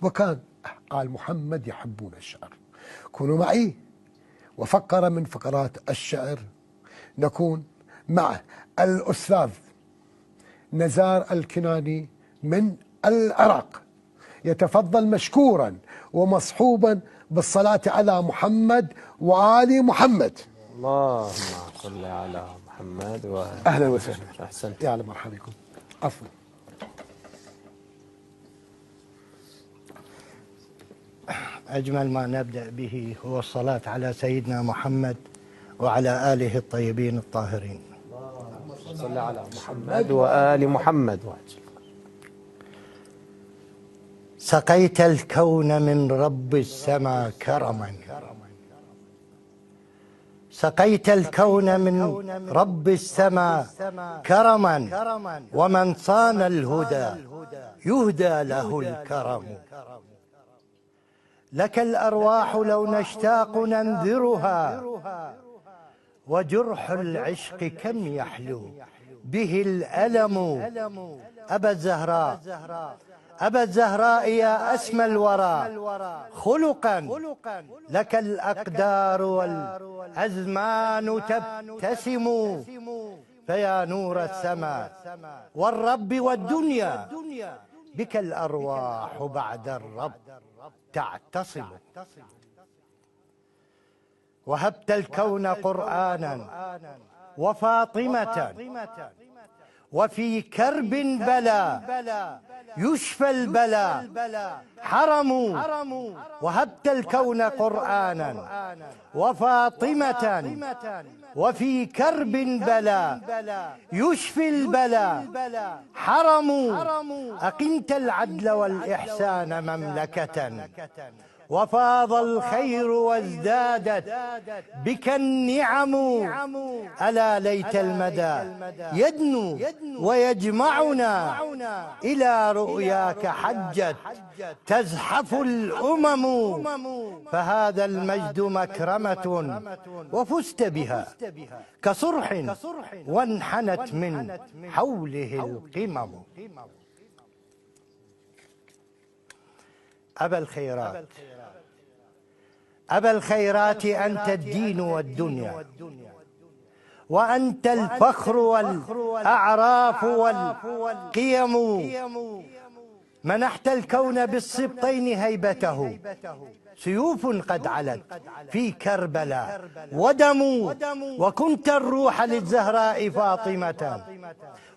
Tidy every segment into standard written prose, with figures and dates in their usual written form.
وكان آل محمد يحبون الشعر. كونوا معي وفقرة من فقرات الشعر نكون مع الأستاذ نزار الكناني من العراق، يتفضل مشكورا ومصحوبا بالصلاة على محمد وآل محمد. اللهم صل على محمد أهلا وسهلا. أحسنت. يا على مرحبا بكم. عفوا. أجمل ما نبدأ به هو الصلاة على سيدنا محمد وعلى آله الطيبين الطاهرين. اللهم صل على محمد وآل محمد. سقيت الكون من رب السماء كرما، سقيت الكون من رب السماء كرما، ومن صان الهدى يهدى له الكرم. لك الأرواح لو نشتاق ننذرها، وجرح العشق كم يحلو به الألم. أبا الزهراء، أبا الزهراء يا أسمى الورى خلقا، لك الأقدار والأزمان تبتسم. فيا نور السماء والرب والدنيا، بك الأرواح بعد الرب تعتصم. وهبت الكون قرآنا وفاطمة، وفي كرب بلا يشفى البلا حرم. وهبت الكون قرآنا وفاطمة، وفي كرب بلا يشفي البلا حرم. أقمت العدل والإحسان مملكة، وفاض الخير وازدادت بك النعم. ألا ليت المدى يدنو ويجمعنا، إلى رؤياك حجت تزحف الأمم. فهذا المجد مكرمة وفزت بها كصرح، وانحنت من حوله القمم. أبا الخيرات، أبا الخيرات أنت الدين والدنيا، وأنت الفخر والأعراف والقيم. منحت الكون بالسبطين هيبته، سيوف قد علت في كربلاء ودم. وكنت الروح للزهراء فاطمة،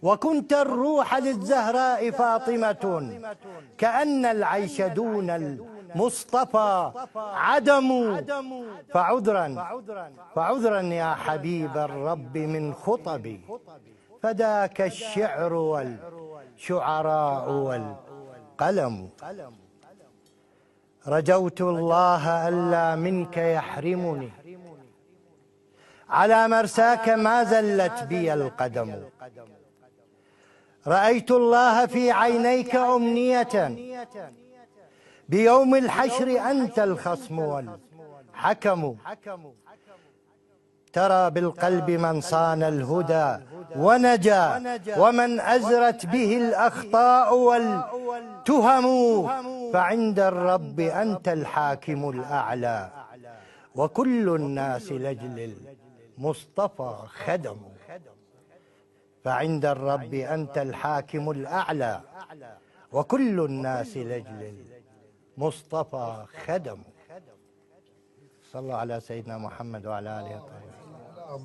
وكنت الروح للزهراء فاطمة، كأن العيش دون المصطفى عدم. فعذرا يا حبيب الرب من خطبي، فداك الشعر والشعراء والقلم. رجوت الله ألا منك يحرمني، على مرساك ما زلت بي القدم. رأيت الله في عينيك أمنية، بيوم الحشر أنت الخصم والحكم. ترى بالقلب من صان الهدى ونجا، ومن أزرت به الأخطاء والتهم. فعند الرب أنت الحاكم الأعلى، وكل الناس لأجل المصطفى خدم. فعند الرب أنت الحاكم الأعلى، وكل الناس لأجل المصطفى خدم. صلى الله على سيدنا محمد وعلى آله الطاهرين.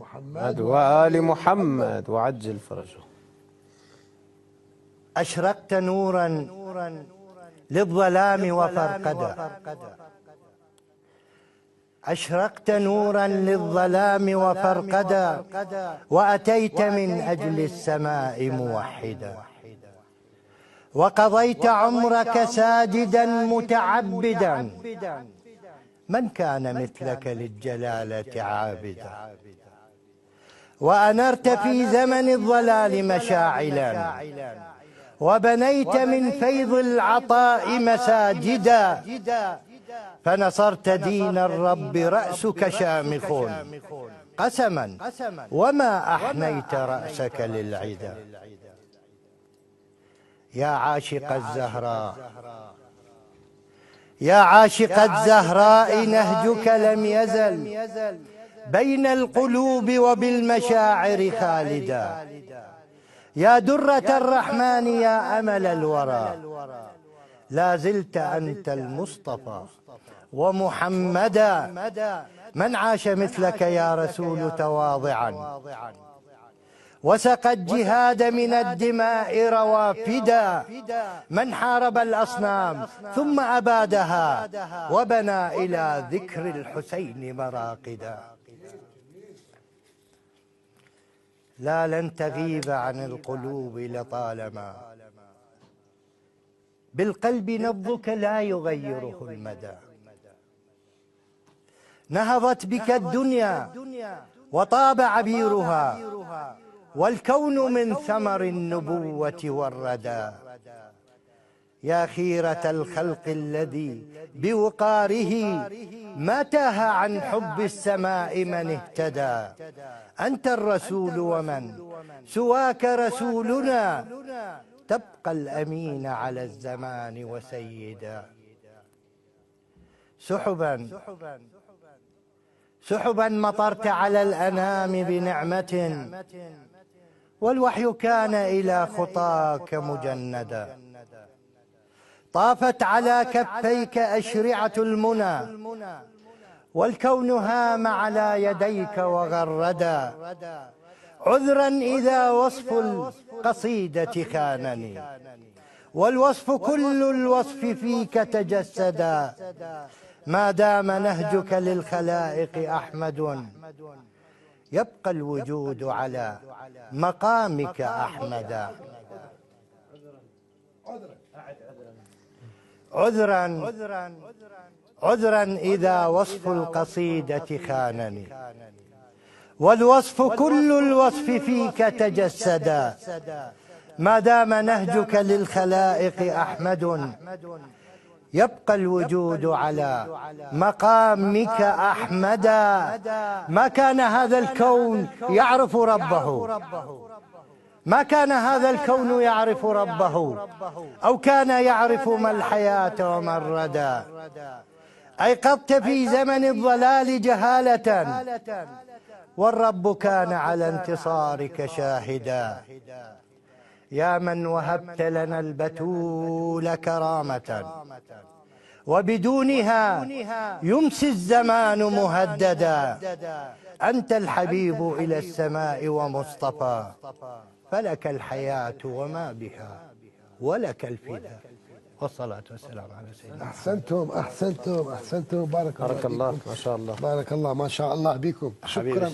محمد وآل محمد وعجل فرجه. أشرقت نورا للظلام وفرقدا، أشرقت نورا للظلام وفرقدا، وأتيت من أجل السماء موحدا، وقضيت عمرك ساجدا متعبدا. من كان مثلك للجلالة عابدا، وأنرت في زمن الضلال مشاعلا، وبنيت من فيض العطاء مساجدا. فنصرت دين الرب رأسك شامخ قسما، وما أحنيت رأسك للعدا. يا عاشق الزهراء يا عاشق الزهراء نهجك لم يزل بين القلوب وبالمشاعر خالدا. يا درة الرحمن يا أمل الورى لا زلت أنت المصطفى ومحمدا. من عاش مثلك يا رسول تواضعا وسقى الجهاد من الدماء روافدا. من حارب الأصنام ثم أبادها وبنى إلى ذكر الحسين مراقدا. لا لن تغيب عن القلوب لطالما بالقلب نبضك لا يغيره المدى. نهضت بك الدنيا وطاب عبيرها والكون من ثمر النبوة والردى. يا خيرة الخلق الذي بوقاره ما تاه عن حب السماء من اهتدى. أنت الرسول ومن سواك رسولنا تبقى الأمين على الزمان وسيدا. سحبا مطرت على الأنام بنعمة والوحي كان إلى خطاك مجندا. طافت على كفيك أشرعة المنى والكون هام على يديك وغردا. عذرا إذا وصف القصيدة خانني والوصف كل الوصف فيك تجسدا. ما دام نهجك للخلائق أحمد يبقى الوجود على مقامك أحمدا. عذرا إذا وصف القصيدة خانني والوصف كل الوصف فيك تجسدا. ما دام نهجك للخلائق أحمد يبقى الوجود على مقامك أحمدا. ما كان هذا الكون يعرف ربه ما كان هذا الكون يعرف ربه أو كان يعرف ما الحياة وما الردى. أيقظت في زمن الضلال جهالة والرب كان على انتصارك شاهدا. يا من وهبت لنا البتول كرامة وبدونها يمسي الزمان مهددا. أنت الحبيب إلى السماء ومصطفى فلك الحياة وما بها ولك الفداء. والصلاة والسلام على سيدنا. أحسنتم بارك الله بارك الله ما شاء الله. بارك الله ما شاء الله بكم. شكرا.